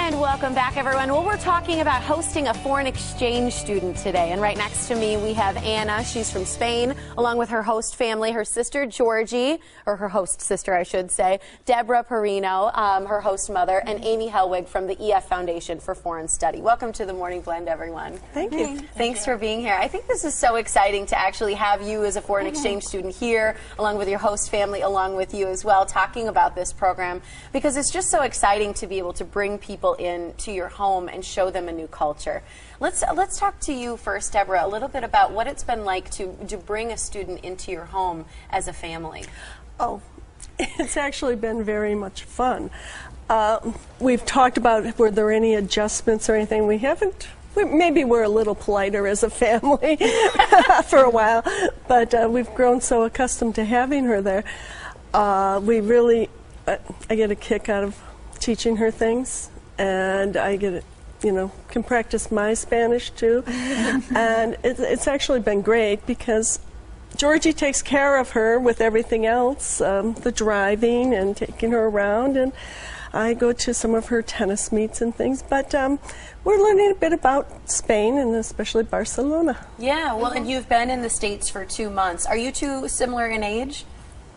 And welcome back, everyone. Well, we're talking about hosting a foreign exchange student today. And right next to me, we have Anna. She's from Spain, along with her host family, her sister, Georgie, or her host sister, I should say, Deborah Perino, her host mother, and Amy Helwig from the EF Foundation for Foreign Study. Welcome to the Morning Blend, everyone. Thank you. Thanks for being here. I think this is so exciting to actually have you as a foreign exchange student here, along with your host family, along with you as well, talking about this program, because it's just so exciting to be able to bring people into your home and show them a new culture. Let's talk to you first, Deborah, a little bit about what it's been like to bring a student into your home as a family. Oh, it's actually been very much fun. We've talked about were there any adjustments or anything. We haven't. Maybe we're a little politer as a family for a while, but we've grown so accustomed to having her there. We really, I get a kick out of teaching her things, and I get, can practice my Spanish too. And it's actually been great because Georgie takes care of her with everything else, the driving and taking her around, and I go to some of her tennis meets and things. But we're learning a bit about Spain and especially Barcelona. Yeah, well, and you've been in the States for 2 months. Are you two similar in age?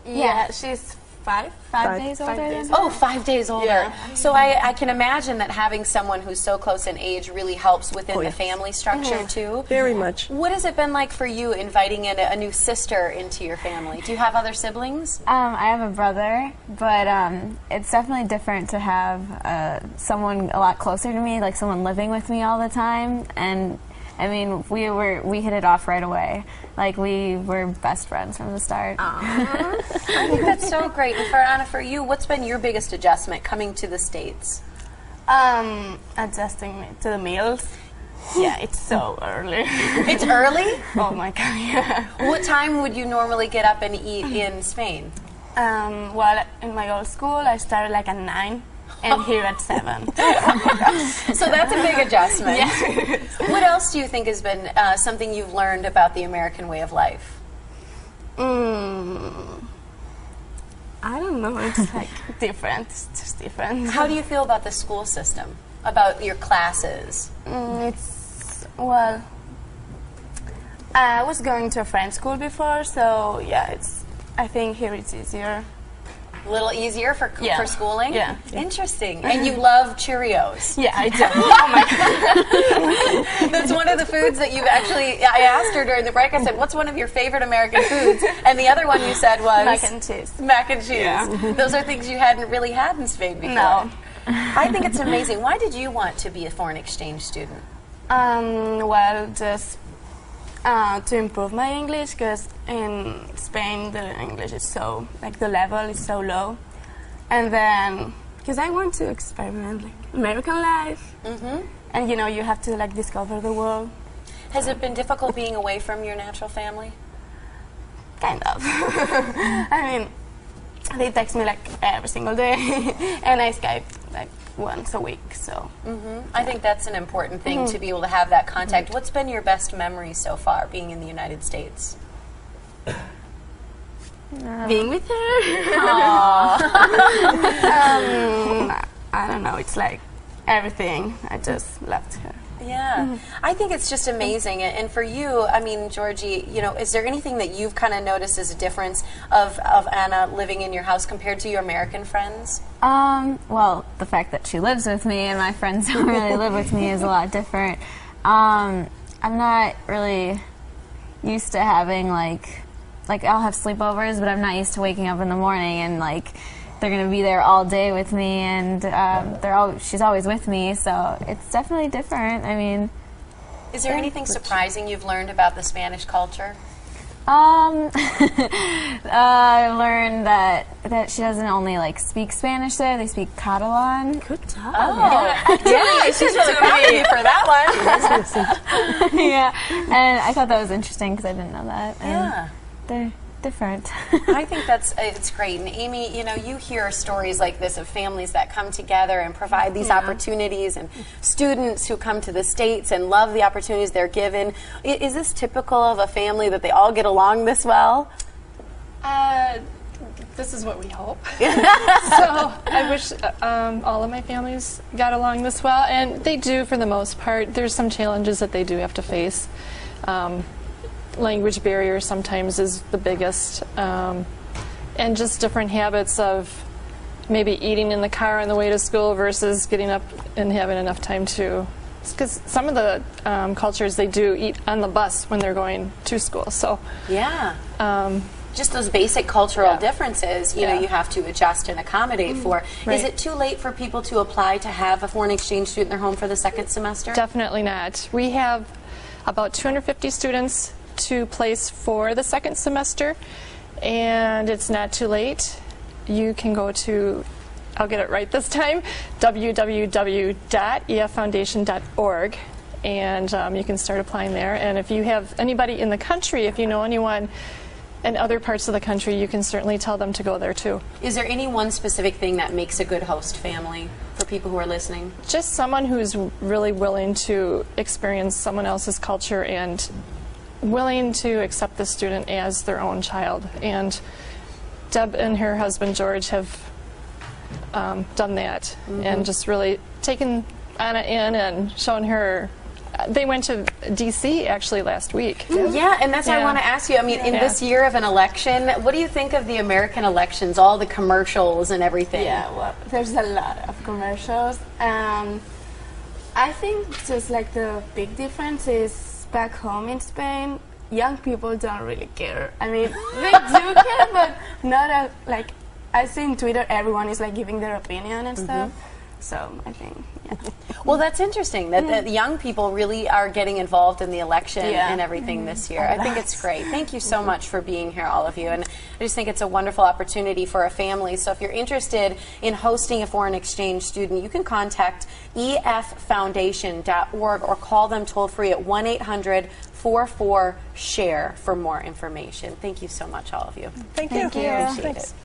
Yeah, she's five days older. Oh, 5 days older. Yeah. So I can imagine that having someone who's so close in age really helps within the family structure too. Very much. What has it been like for you inviting in a new sister into your family? Do you have other siblings? I have a brother, but it's definitely different to have someone a lot closer to me, like someone living with me all the time. And I mean, we hit it off right away. Like, we were best friends from the start. I think that's so great. And for Anna, for you, what's been your biggest adjustment coming to the States? Adjusting to the meals. Yeah, it's so early. It's early? Oh my God, yeah. What time would you normally get up and eat in Spain? Well, in my old school, I started like at 9. And here at 7. So that's a big adjustment. Yeah. What else do you think has been something you've learned about the American way of life? I don't know. It's like different. It's just different. How do you feel about the school system? About your classes? Well, I was going to a French school before, so yeah, I think here it's easier. A little easier for schooling? Yeah. Interesting. And you love Cheerios? Yeah, I do. Oh my God. That's one of the foods that you've actually, I asked her during the break, I said, what's one of your favorite American foods? And the other one you said was? Mac and cheese. Mac and cheese. Yeah. Those are things you hadn't really had in Spain before. No. I think it's amazing. Why did you want to be a foreign exchange student? Well, just to improve my English, because in Spain the English is so, like the level is so low. And then, because I want to experiment like American life. And you have to like discover the world. Has it been difficult being away from your natural family? Kind of. I mean, they text me like every single day, and I Skype like once a week, so. I think that's an important thing, to be able to have that contact. What's been your best memory so far, being in the United States? Being with her. I don't know, it's like everything. I just loved her. Yeah, I think it's just amazing. And for you, I mean, Georgie, is there anything that you've kind of noticed as a difference of Anna living in your house compared to your American friends? Well, the fact that she lives with me and my friends don't really live with me is a lot different. I'm not really used to having like I'll have sleepovers, but I'm not used to waking up in the morning and like they're going to be there all day with me, and she's always with me, so it's definitely different. I mean, is there anything surprising you've learned about the Spanish culture? I learned that she doesn't only like speak Spanish there; they speak Catalan. Good job. Oh, yeah, she's really proud of you for that one. Yeah, and I thought that was interesting because I didn't know that. And yeah, they're different. I think it's great. And Amy, you hear stories like this of families that come together and provide these opportunities, and students who come to the States and love the opportunities they're given. Is this typical of a family that they all get along this well? this is what we hope. So I wish all of my families got along this well, and they do for the most part. There's some challenges that they do have to face. Language barrier sometimes is the biggest, and just different habits of maybe eating in the car on the way to school versus getting up and having enough time to. Because some of the cultures, they do eat on the bus when they're going to school. So yeah. Just those basic cultural differences, you know, you have to adjust and accommodate for. Right. Is it too late for people to apply to have a foreign exchange student in their home for the second semester? Definitely not. We have about 250 students to place for the second semester, and it's not too late. You can go to, I'll get it right this time, www.effoundation.org, and you can start applying there. And if you have anybody in the country, if you know anyone in other parts of the country, you can certainly tell them to go there too. Is there any one specific thing that makes a good host family for people who are listening? Just someone who's really willing to experience someone else's culture and willing to accept the student as their own child. And Deb and her husband George have done that, and just really taken Anna in and shown her. They went to D.C. actually last week. Yeah, and that's what I want to ask you. I mean, in this year of an election, what do you think of the American elections, all the commercials and everything? Yeah, well, there's a lot of commercials. I think just like the big difference is back home in Spain, young people don't really care. I mean, they do care, but not like I see in Twitter, everyone is like giving their opinion and stuff. So I think, Well, that's interesting that the young people really are getting involved in the election and everything this year. I think it's great. Thank you so much for being here, all of you. And I just think it's a wonderful opportunity for a family. So if you're interested in hosting a foreign exchange student, you can contact effoundation.org or call them toll-free at 1-800-44-SHARE for more information. Thank you so much, all of you. Thank you. Appreciate Thanks. it.